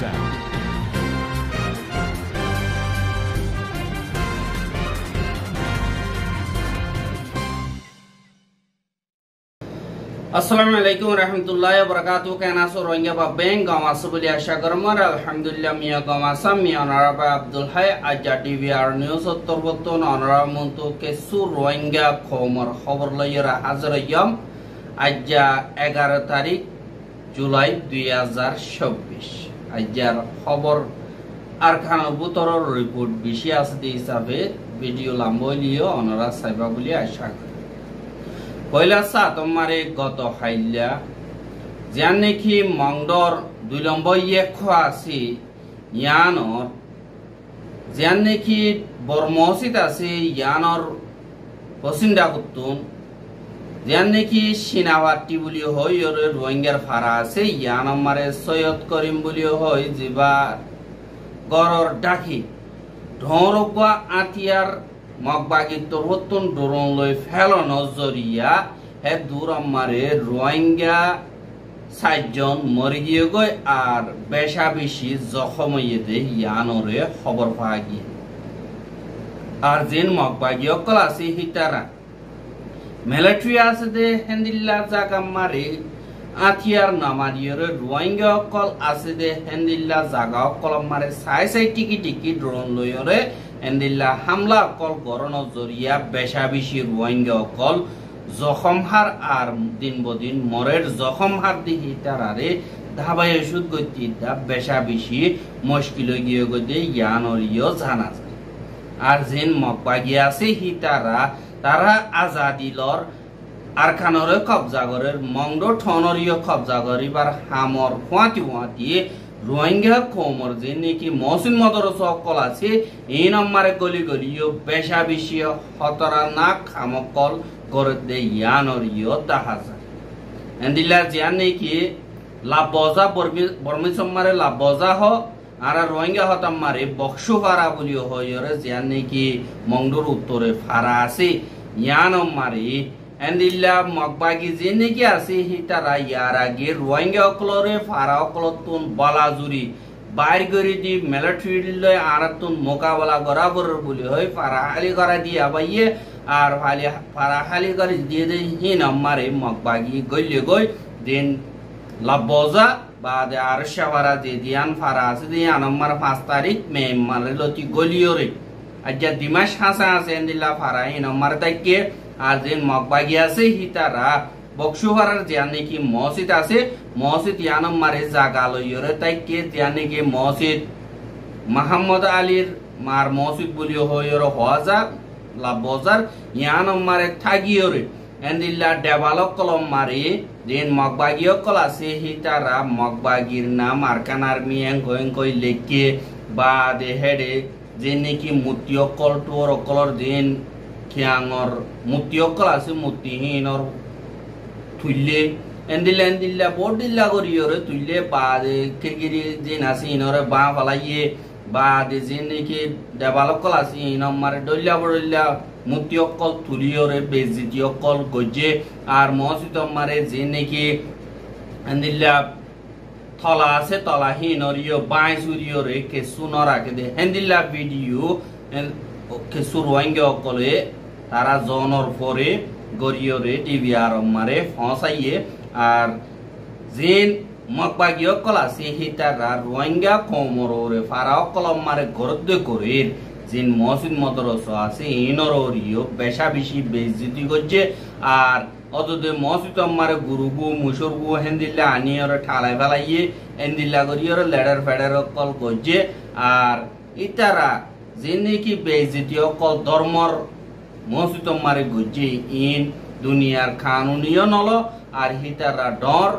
FM. Assalamualaikum warahmatullahi wabarakatuh. Kenaso Rohingya Babeng Gamasu beli asya germar alhamdulillah miya gamasam miya naraba Abdul Hai aja TVR News terbetul nara muntu kesu Rohingya khomar khabar layera hazar yam aja 11 tarik Julai 2026 ajar khabar arkhana butoror report bishi asdi hisabe video lamboliyo onara saiba boli asya পয়লা সাত আমারে গত হাইলা যান নাকি মংডর 2 নম্বর আছে ইয়ানর যান নাকি বর্মসিত আছে ইয়ানর পসিন্দা কুতুন যান নাকি সিনাওয়াটি বলি হয় ওর রোহিঙ্গার ফারা আছে ইয়ান আমারে সৈয়দ করিম বলি হয় জিবা গরর ডাকি ঢরগা আতিয়ার মগবাগি তোরহতন ডরন লই ফেলো নজরিয়া হে দূর আমারে রোহিঙ্গা 60 জন মরি গিয়ে গয় আর বেশা বেশি জখম হয়ে দে ইয়ানরে খবর পাওয়া গিয়ে আর জিন মগবাগি অকল আছে হিতারা মিলিটারি আছে দে হেন্দিল্লা জাগা মারে আথিয়ার নামারিয়রে রোহিঙ্গা অকল আছে দে হেন্দিল্লা জাগা অকল মারে সাই টিকি ড্রোন লইরে হেন্দিল্লা হামলা অকল গরণ জরিয়া বেশা বেশি রোহিঙ্গা অকল জখম হার আর দিন বদিন মরের জখম হার দেখি তারারে ধাবাই ওষুধ গতি বেশা বেশি মুশকিল গিয়ে গদে ইয়ানরিও জানা যায় আর জিন মকবাগি আছে হি তারা আজাদিলর আরখানরে কবজা করে মংডো ঠনরিও কবজা করিবার হামর ফুয়াতি রোহিঙ্গা কোমর যে নাকি মহসিন মদরস অকল আছে এই নম্বরে গলিও বেশা বেশি হতরা না খামকল করে দে ইয়ানরিও দেখা যায় এন্দিলা জিয়া নাকি লাভবজা বর্মি সম্মারে লাভবজা হ আর রোহিঙ্গা হতাম মারে বক্সু ফারা বলিও হয় জিয়া নাকি মংডোর উত্তরে ফারা আছে ইয়ান মারে এন্দিল্লা মগবাগি যে নাকি আছে হিতারা ইয়ার আগে রোহিঙ্গা অকলরে ফারা অকলতুন বালাজুরি বাইর করে দি মিলিটারি লয় আরাতুন মোকাবেলা বরাবর বলি হয় ফারা হালি করা দিয়া বাইয়ে আর ফারা হালি করে দিয়ে দে হিন আমারে মগবাগি গইলে গই দিন লাভবজা বা দে আর শাওয়ারা যে দিয়ান ফারা আছে দিয়ান আমার 5 তারিখ মে মারে লতি গলিওরে আজ্জা দিমাশ হাসা আছে এন্দিল্লা ফারা হিন আমার তাইকে আর যে মগবাগি আছে হিতারা বক্সুহারার জিয়া নাকি মসজিদ আছে মসজিদ ইয়ানম মারে জাগা লইরে তাই কে জিয়া নাকি মসজিদ মোহাম্মদ আলীর মার মসজিদ বলিও হইর হওয়া লাভবজার ইয়ানম মারে থাকিওরে এন্দিল্লা ডেভেলপ কলম মারে দিন মগবাগি অকল আছে হিতারা মগবাগির নাম আরকান আর্মি গোয়েং কই লেখে বা দে হেডে যে নাকি মুতি অকল টোর অকলর দিন খিয়াঙর মুতি অকল আছে মুতিহীনর তুইলে এন্দিল্লা বড়দিল্লা করিয়রে তুইলে বা কিরকিরি যে আছে ইনরে বা ফালাইয়ে বা যে নাকি ডেভেলপ কল আছে ইনমারে ডল্লা বড়ল্লা মুতি অকল তুলিয়রে বেজিতি অকল গজে আর মসজিদ মারে যে নাকি এন্দিল্লা থলা আছে তলা হিনরিও বাই সুরিয়রে কে সুনরাকে দে হেন্দিল্লা ভিডিও কে সুরওয়াঙ্গে অকলে তারা জনর পরে গরিয়রে টিভিআর মারে ফসাইয়ে আর জিন মগবাগি অকল আছে হিতারা রোহিঙ্গা কোমররে ফারা অকল মারে গরদ করে জিন মসজিদ মদরস আছে ইনরিও বেশা বেশি বেইজ্জতি করছে আর অতদে মসজিদ মারে গুরুগু মুসরগু হেন্দিল্লা আনিয়রে ঠালাই ফেলাইয়ে এন্দিল্লা গরিয়রে লেডার ফেডার অকল করছে আর ইতারা যে নাকি বেইজ্জতি অকল ধর্মর মসজিদ মারে গজে ইন দুনিয়ার কানুনিও নল আর হিতারা ডর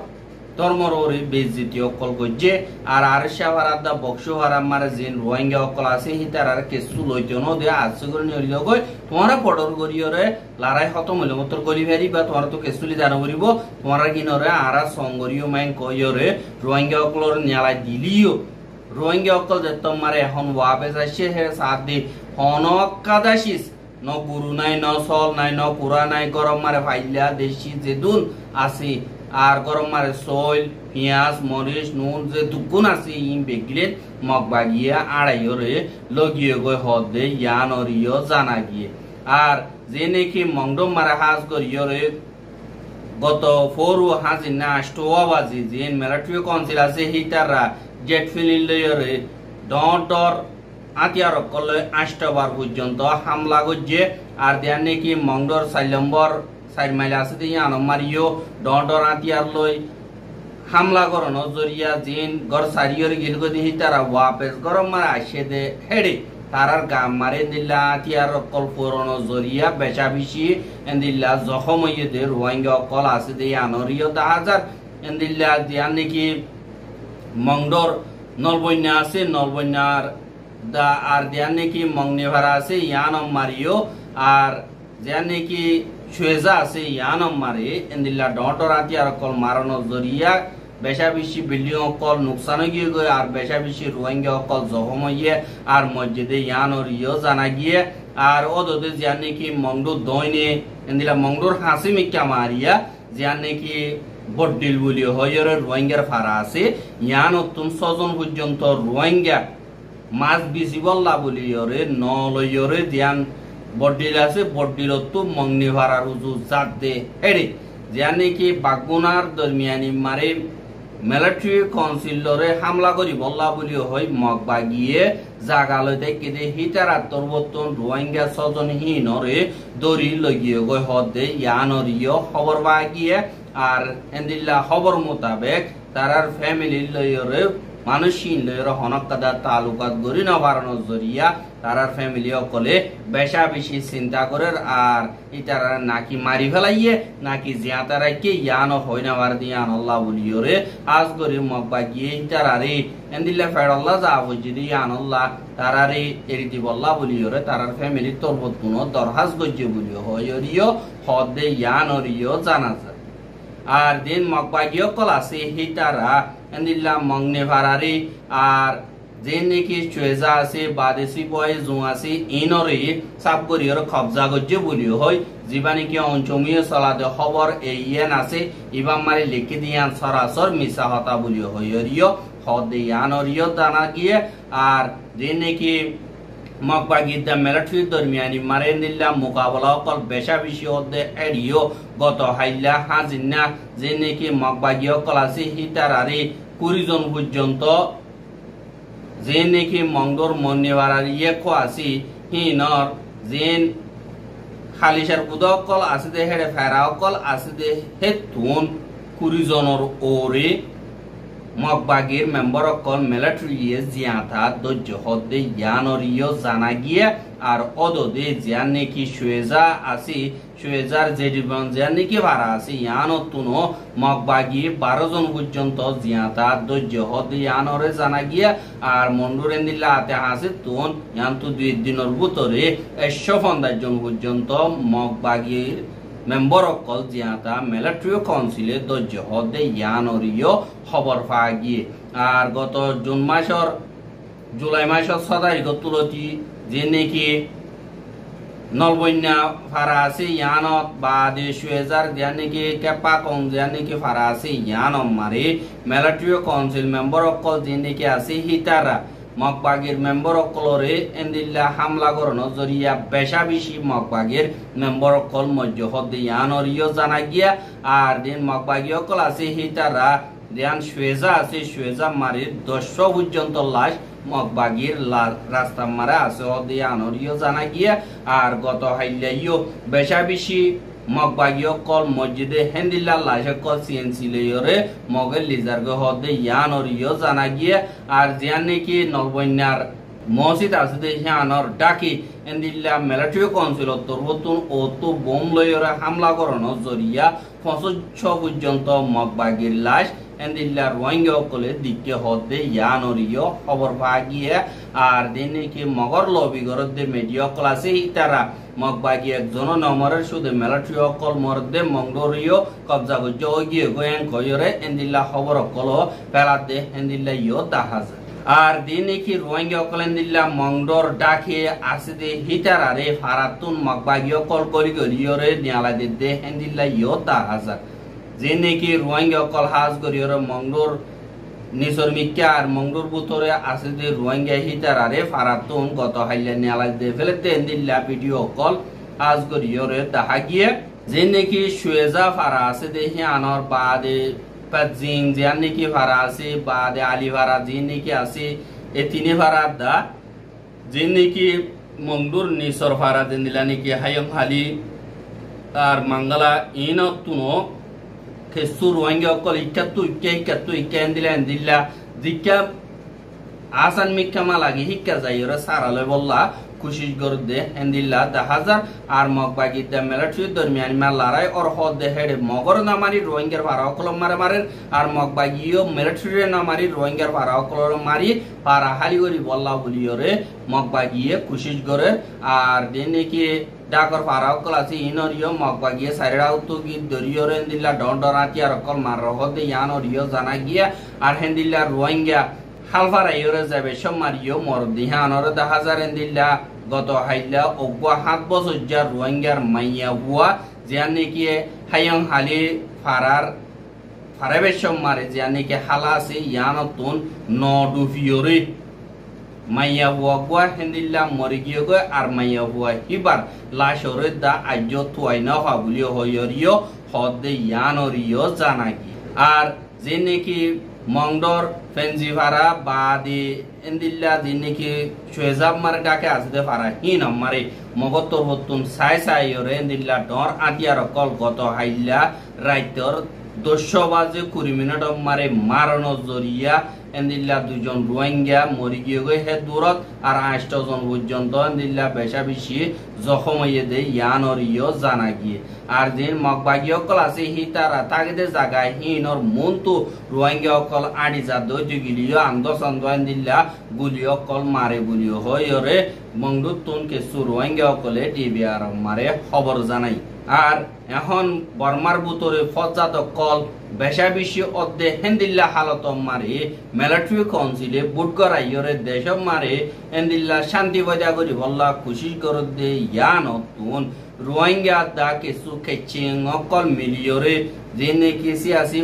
ধর্মর ওরে বেইজ্জতি অকল গজে আর শাওয়ারাদা বক্সু হারা মারে জিন রোহিঙ্গা অকল আছে হিতারার কেসু লইতো ন দে আসগর নিয়রিও গয় তোমরা পডর গরিয়রে লারাই খতম হইল মতর গলি ভেরি বা তোমরা তো কেসুলি জানো করিব তোমরা কিনরে আরা সংগরিও মাইন কইরে রোহিঙ্গা অকলর নিয়ালাই দিলিও রোহিঙ্গা অকল যে তোমারে এখন ওয়াবে যাইছে হে সাদি হনকাদাশিস ন গুরু নাই ন সল নাই ন পুরা নাই গরম মারে ফাইলা দেশি যেদুন আসি আর গরম মারে সইল পিঁয়াজ মরিচ নুন যে দুগুণ আছে ইন বেগিলেন মগ বাগিয়ে আড়াইরে লগিয়ে গই হদে ইয়ান অরিয় জানা গিয়ে আর যে নাকি মংডম মারা হাজ করিয়রে গত ফোরু হাজিন না আষ্টবাজি যে মিলিটারি কাউন্সিল আছে হিটাররা জেট ফিলিন লয়রে ডর আতিয়ার কলে 8 বার পর্যন্ত হামলা করছে আর দেন নাকি মংডর 4 নম্বর 4 মাইল আছে দিয়ে আনমারিও ডর আতিয়ার লই হামলা করন জরিয়া জিন গর সারিয়র গিলগদি হিটারা ওয়াপেস গরম মারা আসে দে হেডে তারার গাম মারে দিল্লা আতিয়ার কল পুরনো জরিয়া বেচা বেশি এন্দিল্লা জখম হইয়ে দে রোহিঙ্গা কল আছে দে আনরিও 10,000 এন্দিল্লা দিয়ান নাকি মংডর নলবন্যা আছে নলবন্যার দা আর দিয়ান নাকি মংনে ভাড়া আছে ইয়ানম মারিও আর দিয়ান নাকি সুয়েজা আছে ইয়ানম মারে এন্দিল্লা ডটর আতিয়ার কল মারানো জরিয়া বেশা বেশি বিল্ডিং অকল নুকসান গিয়ে গিয়ে আর বেশা বেশি রোহিঙ্গা অকল জখম হইয়ে আর মসজিদে ইয়ানর ইয় জানা গিয়ে আর ওদতে জিয়ান নাকি মংডু দইনে এন্দিলা মংডুর হাসি মিক্কা মারিয়া জিয়ান নাকি বড্ডিল বলি হইরে রোহিঙ্গার ফারা আছে ইয়ান অতুন 6 জন পর্যন্ত রোহিঙ্গা মাছ বিসি বল্লা বলি ইরে নলইরে জিয়ান বড্ডিল আছে বড্ডিল তো মংনি ভাড়ার উজু জাত দে হেডে জিয়ান নাকি বাগগুনার দরমিয়ানি মারে মিলিটারি কাউন্সিলরে হামলা করি বল্লা বলি হই মগ বাগিয়ে জাগালৈ দেখি দে হিটার আত্মবর্তন রোহিঙ্গা 6 জন হিনরে দড়ি লগিয়ে গই হদে ইয়ানরিয় খবর বাগিয়ে আর এন্দিল্লা খবর মোতাবেক তারার ফ্যামিলি লয়রে মানুষিন লয়রে হনকাদা তালুকাত গরি না বাড়ানো জরিয়া তারার ফ্যামিলি অকলে বেশা বেশি চিন্তা করে আর ইতারা নাকি মারি ফেলাইয়ে নাকি জিয়াতা রাখে ইয়ান হয় না বার দিয়ান আল্লাহ বলিওরে আজ গরি মগবা গিয়ে ইতারারে এন্দিল্লা ফেরাল্লাহ যা বুঝি দিয়ান আল্লাহ তারারে এরিতি বল্লা বলিওরে তারার ফ্যামিলি তরবত কোনো দরহাজ গজ্জে বলিও হয়রিও হদে ইয়ান অরিও জানা যায় আর দিন মগবাগিও কল আছে হিতারা এন্দিল্লা মংনে ভাড়ারে আর যে নাকি চুয়েজা আছে বাদেশি বয় জো আছে ইনরে সাব করিয়র কবজা গজ্জে বলিও হয় জিবা নাকি অঞ্চমীয় চলাতে খবর এইয়েন আছে ইবাম মারি লিখে দিয়ান সরাসর মিশা হতা বলিও হইরিও হদে ইয়ানরিও দানা গিয়ে আর যে নাকি মগবাগিদা মিলিটারি দরমিয়ানি মারে নিল্লা মোকাবেলা কল বেশা বেশি হদে এরিও গত হাইলা হাজিনা যে নাকি মগবাগিও কল আছে হিতারারে 20 জন পর্যন্ত যে নাকি মংডর মন্নেবারার ইয়েকো আছে হিনর জেন খালিশার বুদক কল আছে দে হেডে ফেরাও কল আছে দে হেতুন 20 জনের ওরে মগবাগির মেম্বার অকল মিলিটারি জিয়াতা দজ্জ হদে ইয়ানরিও জানা গিয়ে আর অদদে জিয়ান নাকি সুয়েজা আছে সুয়েজার জেডিবন জিয়ান নাকি ভাড়া আছে ইয়ানতুনো মগবাগি 12 জন পর্যন্ত জিয়াতা দজ্জ হদে ইয়ানরে জানা গিয়ে আর মন্ডুরেন দিল্লা আতে হাসে তুন ইয়ানতু 2 দিনের ভিতরে 150 জন পর্যন্ত মগবাগির মেম্বার অকল জিয়াতা মিলিটারি কাউন্সিলে দজ্জ হদে ইয়ানরিও খবর পাওয়া গিয়ে আর গত জুলাই মাসের 6 তারিখ তুলতি যে নাকি নলবন্যা ফারা আছে ইয়ানত বা দেশুয়েজার দিয়া নাকি কেপা কম দিয়া নাকি ফারা আছে ইয়ানম মারে মিলিটারি কাউন্সিল মেম্বার অকল যে নাকি আছে হিতারা মগবাগির মেম্বার অকলরে এন্দিল্লা হামলা করানো জরিয়া বেশা বেশি মগবাগির মেম্বার অকল মধ্য হদে ইয়ানরিও জানা গিয়া আর দিন মগবাগি অকল আছে হিতারা দিয়ান সুয়েজা আছে সুয়েজা মারির 10 পর্যন্ত লাশ মগবাগির রাস্তা মারা আছে হদে ইয়ানরিও জানা গিয়া আর গত হাইলাইও বেশা বেশি মগবাগিও কল মসজিদে হেন্দিল্লা লাশে কল সিএনসি লইরে মগের লিজারগে হদে ইয়ানরিও জানা গিয়া আর জিয়ান নাকি নলবন্যার মসজিদ আছে দে হিয়ানর ডাকি এন্দিল্লা মিলিটারি কাউন্সিল তরবতুন ও তো বোম লইরে হামলা করানো জরিয়া 65 পর্যন্ত মগবাগির লাশ এন্দিল্লা রোহিঙ্গা অকলে দিকে হদে ইয়ানরিও খবর পাওয়া গিয়ে আর দিন নাকি মগর লবি গরদে মিডিয়া অকল আছে ইতারা মগবাগি একজন নমরের সুদে মিলিটারি অকল মরদে মংডরিও কবজা গজ্জ গিয়ে গোয়েন কয়রে এন্দিল্লা খবর অকল পেলাতে এন্দিল্লা ইও দেখা যায় আর দিন নাকি রোহিঙ্গা অকল এন্দিল্লা মংডর ডাকে আছে দে হিতারারে ফারাতুন মগবাগি অকল করি গরিয়রে নিয়ালা দে এন্দিল্লা ইও দেখা যায় যে নাকি রোহিঙ্গা কল হাজ করিয়রে মংডুর নিসর মিক্কা আর মংডুর বুতরে আছে যে রোহিঙ্গা হিতার আরে ফারাতুন গত হাইলে নেলা দে ফেলেতে এন্দিল্লা ভিডিও কল হাজ করিয়রে দেখা গিয়ে যে নাকি সুয়েজা ফারা আছে দেখি আনর বাদে পাজিং যে নাকি ফারা আছে বাদে আলি ফারা যে নাকি আছে এ তিনে ফারা দা যে নাকি মংডুর নিসর ফারা দেন দিলা নাকি হায়ম হালি আর মাঙ্গালা ইনতুনো খেসু রোহিঙ্গা কল ইকাতু ইকা এন্দিল্লা দিকা আসান মিক্কা মালাগি হিক্কা যাইরা সারালে বললা কোশিশ করে দে এন্দিল্লা 10,000 আর মগবাগি দে মিলিটারি দরমিয়ান মে লড়াই আর হদ দে হেড মগর নামারি রোহিঙ্গার ফারাও কলম মারে আর মগবাগিও মিলিটারি নামারি রোহিঙ্গার ফারাও কলম মারি পারা হালি করি বললা বলিওরে মগবাগিয়ে কোশিশ করে আর দেনে কি ডাকর ফারাও কল আছে ইনরিও মগবাগিয়ে সাইরাও তো কি দরিয়রে এন্দিল্লা ডন্ডরাতি আর কল মার হদে ইয়ানরিও জানা গিয়া আর হেন্দিল্লা রোহিঙ্গা হালফারা ইউরে যাবে সমারিও মর দিহানরে 10,000 এন্দিল্লা গত হাইলা অগwa 7 বছর যা রোহিঙ্গার মাইয়া হুয়া জানে কি হায়ং হালি ফারাবে সমারে জানে কি হালা আছে ইয়ানতুন নডু ফিওরে মাইয়া হুয়া গwa হেন্দিল্লা মরি গিয়ে গো আর মাইয়া হুয়া হিবার লাশরে দা আইজো তুয়াইনা হাবুলিও হইরিও হদে ইয়ানরিও জানা কি আর জেনে কি মংডর ফেনজি ফারা বাদি এন্দিল্লা দিনকি সুয়েজাব মারে ডাকে আসতে ফারা হিন মারে মগতর হতুন সাই ওরে এন্দিল্লা ডর আতিয়ার কল গত হাইল্লা রাইতর 200 বাজে 20 মিনিট মারে মারনো জরিয়া এন্দিল্লা দুজন রোহিঙ্গা মরি গিয়ে গই হে দূরত আর 8 জন পর্যন্ত এন্দিল্লা বেশা বেশি জখম হয়ে দে ইয়ানরিও জানা গিয়ে আর দিন মগবাগিও কল আছে হি তারা তাগদে জায়গায় হিনর মন্তু রোহিঙ্গা কল আড়ি যা দই গিলিও আন্দোলন এন্দিল্লা গুলিও কল মারে গুলিও হয়রে মংডুতুন কে সু রোহিঙ্গা কলে টিভি আর মারে খবর জানাই আর এখন বর্মার বুতরে ফজাত কল বেশা বেশি অদ্দে হেন্দিল্লা হালত মারে মিলিটারি কাউন্সিলে বুট করাইরে দেশ মারে হেন্দিল্লা শান্তি বজায় করি বল্লা কোশিশ করে দে ইয়ানতুন রোহিঙ্গা দা কিছু খেচিং অকল মিলিয়রে যে নাকি সিয়াসি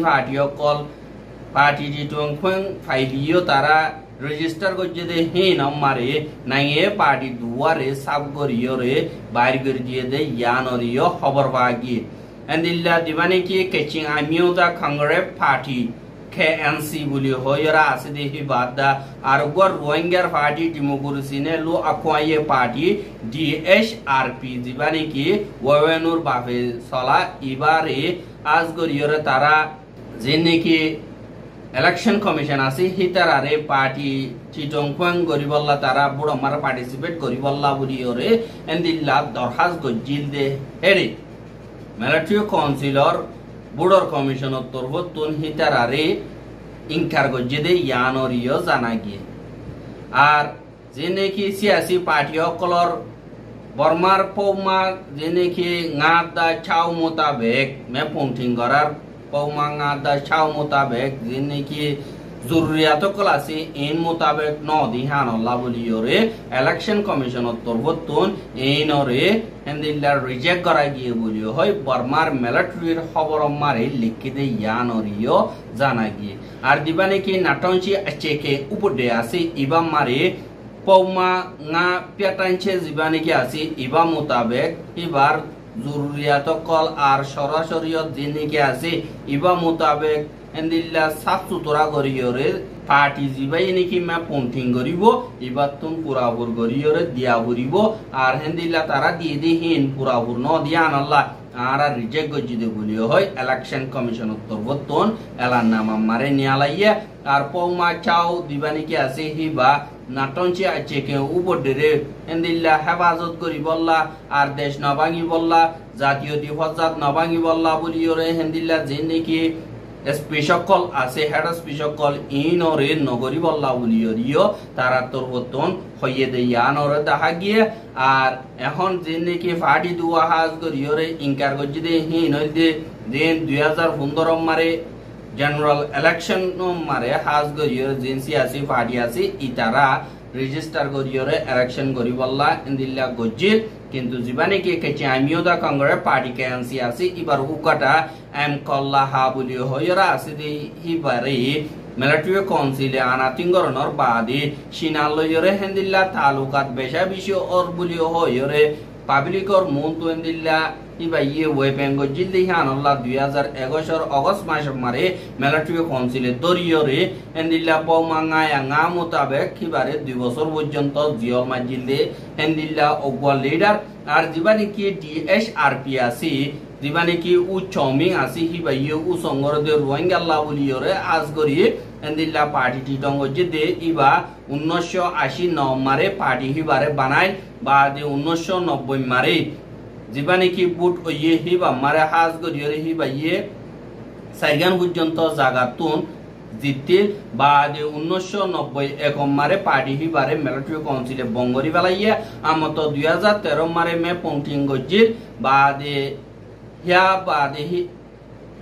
পার্টি জিটুং ফাইলিও তারা রেজিস্টার করছে দে হিন মারে নাইয়ে পার্টি দুয়ারে সাব করিয়রে বাইর করে দিয়ে দে ইয়ানরিও খবর পাগি এন্দিল্লা দিবানে কি কেচিং আমিও দা কংগ্রে পার্টি KNC বলি হয়রা আছে দেখি বাদা আর গর রোহিঙ্গার পার্টি ডেমোক্রেসিনে লো আকোয়ায়ে পার্টি DHRP দিবানে কি ওয়েনুর বাফে সলা ইবারে আজ গরিয়রে তারা যে নাকি ইলেকশন কমিশন আছে হিতারারে পার্টি চিটংফং গরিবল্লা তারা বড় মারা পার্টিসিপেট গরিবল্লা বলিওরে এন্দিল্লা দরখাস্ত গজিল দে হেরে মিলিটারি কাউন্সিলর বুড়োর কমিশনের তরফতুন হিতারারে ইনকার গজে দে ইয়ানরিও জানা গিয়ে আর যে নাকি সিয়াসি পার্টি অকলর বর্মার পৌমা যে নাকি ngaদা চাও মোতাবেক মে পংটিং করার পৌমা ngaদা চাও মোতাবেক যে নাকি জরুরিয়াত ক্লাসে ইন মোতাবেক ন দিহান আল্লাহ বলিওরে ইলেকশন কমিশনের তরফতুন ইনরে হেন্দিল্লা রিজেক্ট করা গিয়ে বলিও হয় বর্মার মিলিটারির খবর মারে লিখিতে ইয়ানরিও জানা গিয়ে আর দিবানে কি নাটনচি চেকে উপদে আছে ইবা মারে পৌমা nga পেটানছে জিবানে কি আছে ইবা মোতাবেক এবার জরুরিয়াত কল আর সরাসরিয়ত জিনে কি আছে ইবা মোতাবেক এন্দিল্লা সাফ সুতরা করিয়রে পার্টি জিবাই নাকি মা পন্টিং করিব এবার তুম পুরাপুর করিয়রে দিয়া ভরিব আর হেন্দিল্লা তারা দিয়ে দি হিন পুরাপুর ন দিয়া আনাল্লাহ আর রিজেক্ট গজিদে বলিও হয় ইলেকশন কমিশনের তরফতুন এলান নামা মারে নিয়ালাইয়া আর পৌমা চাও দিবানি কি আছে হিবা নাটনচি আছে কে উপরে হেন্দিল্লা হেফাজত করি বললা আর দেশ নবাঙ্গি বললা জাতীয় দিবসজাত নবাঙ্গি বললা বলিওরে হেন্দিল্লা যে নাকি স্পেশাল আছে হেড স্পেশাল ইনরে নগরী বল্লা বলিও তারা তরবতন হইয়ে দে ইয়ানরে দেখা গিয়ে আর এখন যে নাকি পার্টি দুয়া হাজ করিয়রে ইনকার গজি দে হিন হইতে দেন 2015 মারে জেনারেল ইলেকশন মারে হাজ করিয়রে জেনসি আছে পার্টি আছে ইতারা রেজিস্টার করিয়রে ইলেকশন করি বল্লা ইন্দিল্লা গজি কিন্তু জীবানে কি কেচে আমিও দা কংগ্রেস পার্টি কেএনসি আছে এবার উকাটা এম কল্লা হা বলি হইরা আছে দি হিবারে মিলিটারি কাউন্সিলে আনাতিঙ্গরনর বাদে সিনালয়রে হেন্দিল্লা তালুকাত বেশা বিষয় অর বলি হইরে পাবলিকর মন তো হেন্দিল্লা ইবা ইয়ে ওয়েপেঙ্গ জিল্লি হানল্লা 2021 অগস্ট মাস মারে মিলিটারি কাউন্সিলে দরিয়রে হেন্দিল্লা পমাঙ্গায়া ngা মোতাবেক কিবারে 2 বছর পর্যন্ত জিয়ল মাজিল্লে হেন্দিল্লা অগওয়া লিডার আর জীবানি কি ডিএসআরপি আছে জীবানি কি উ চমিং আছে হিবা ইয়ে উ সংগরদে রোহিঙ্গাল্লা বলিয়রে আজ গরিয়ে হেন্দিল্লা পার্টি টিটঙ্গ জিদে ইবা 1989 মারে পার্টি হিবারে বানাই বাদে 1990 মারে জীবানি কি বুট ইয়ে হিবা মারে হাজ গরিয়রে হিবা ইয়ে সাইগান পর্যন্ত জাগাতুন জিতে বাদে 1990 একম মারে পার্টি হিবারে মিলিটারি কাউন্সিলে বঙ্গরি বেলাইয়া আমত 2013 মারে মে পংটিং গজির বাদে হিয়া বাদে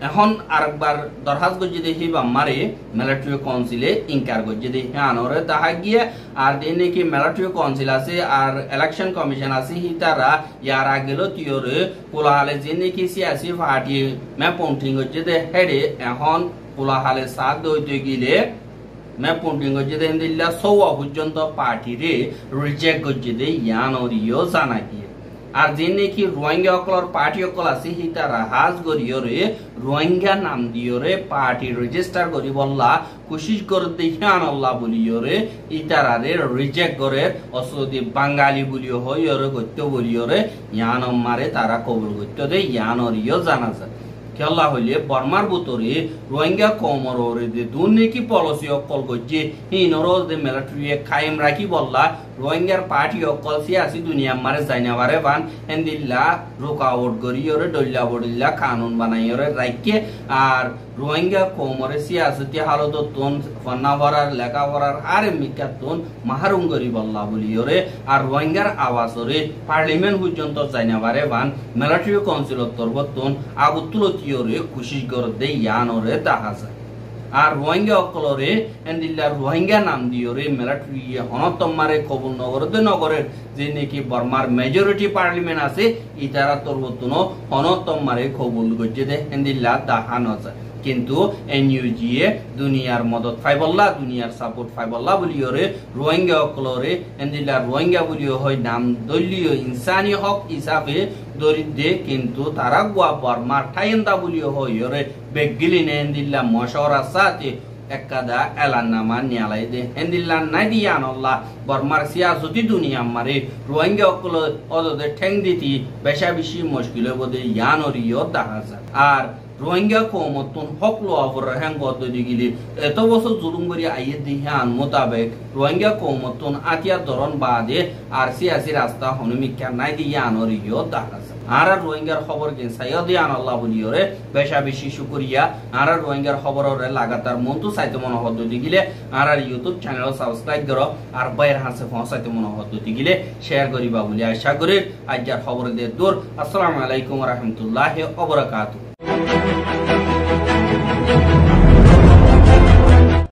এখন আরেকবার দরখাস্ত গজিদে হিবা মারে মিলিটারি কাউন্সিলে ইনকার গজিদে হানরে তাহা গিয়ে আর দিনে কি মিলিটারি কাউন্সিল আছে আর ইলেকশন কমিশন আছে হিতারা ইয়ার আগেলো তিয়রে কোলাহালে জিনে কি সিয়াসি পার্টি মে পংটিং গজিদে হেডে এখন কোলাহালে সাথ দইতে গিলে মে পংটিং গজিদে হিন্দিল্লা সওয়া পর্যন্ত পার্টি রে রিজেক্ট গজিদে ইয়ানরিও জানা গিয়ে আর যেনে কি রোহিঙ্গা অকলর পার্টি অকল আছে হিতারা হাজ গরিয়রে রোহিঙ্গা নাম দিয়রে পার্টি রেজিস্টার করি বললা কোশিশ করে দেখান আল্লাহ বলিয়রে ইতারারে রিজেক্ট করে অসদি বাঙালি বলিও হইরে গত্য বলিয়রে ইয়ান মারে তারা কবুল গত্য দে ইয়ানরিও জানা যায় খেলা হইলে বর্মার বুতরে রোহিঙ্গা কমরে দে দুনে কি পলিসি অকল গজ্জে হিনরো দে মিলিটারি কায়েম রাখি বললা রোহিঙ্গার পার্টি অকল সিয়াসি দুনিয়া মারে জাইনাবারে বান হেন্দিল্লা রুকাওট গরিয়রে দল্লা বড়িল্লা কানুন বানাইরে রাইকে আর রোহিঙ্গা কমরে সিয়াসতি হালত তোন ফন্না ভরার লেখা ভরার আর মিকাতুন মাহারুম গরি বললা বলিয়রে আর রোহিঙ্গার আওয়াজরে পার্লামেন্ট পর্যন্ত জাইনাবারে বান মিলিটারি কাউন্সিল তরবতন আগুতুলতিয়রে কোশিশ করে দে ইয়ানরে দেখা যায় আর রোহিঙ্গা অকলরে এন্দিল্লা রোহিঙ্গা নাম দিয়রে মিলিটারি হনতম মারে কবুল নগরের যে নাকি বর্মার মেজরিটি পার্লামেন্ট আছে ইতারা তরবতন হনতম মারে কবুল গজ্জে দে এন্দিল্লা দাহানো যায় কিন্তু এনইউজিএ দুনিয়ার মদত ফাইবল্লা দুনিয়ার সাপোর্ট ফাইবল্লা বলিয়রে রোহিঙ্গা অকলরে এন্দিল্লা রোহিঙ্গা বলিও হয় নাম দলীয় ইনসানি হক হিসাবে দরিদ্রে কিন্তু তারা গুয়া বর্মার ঠাইন্দা বলিও হইরে বেগিলি নে এন্দিল্লা মশওয়ারা সাথে একাদা এলান্নামা নিয়ালাই দে এন্দিল্লা নাই দিয়ান আল্লাহ বর্মার সিয়াসতি দুনিয়া মারে রোহিঙ্গা অকল অদে ঠেং দিতি বেশা বেশি মুশকিল বদে ইয়ানরিও দেখা যায় আর রোহিঙ্গা কমতন হকলো অপর হ্যাঙ্গত দিগিলি এত বছর জুলুম করি আইয়ে দিহান মোতাবেক রোহিঙ্গা কমতন আতিয়া ধরন বাদে আর সিয়াসি রাস্তা হনুমিকা নাই দিয়ানরিও দেখা যায় আর রোহিঙ্গার খবর কেন সাইয়দ দিয়ান আল্লাহ বলিয়রে বেশা বেশি শুকরিয়া আর রোহিঙ্গার খবররে লাগাতার মন্তু সাইতে মন হদ দিগিলে আর ইউটিউব চ্যানেল সাবস্ক্রাইব করো আর বাইর হাসে পৌঁছাইতে মন হদ দিগিলে শেয়ার করিবা বলি আশা করি আজকের খবর দে দূর আসসালামু আলাইকুম ওয়া রাহমাতুল্লাহি ওয়া বারাকাতুহু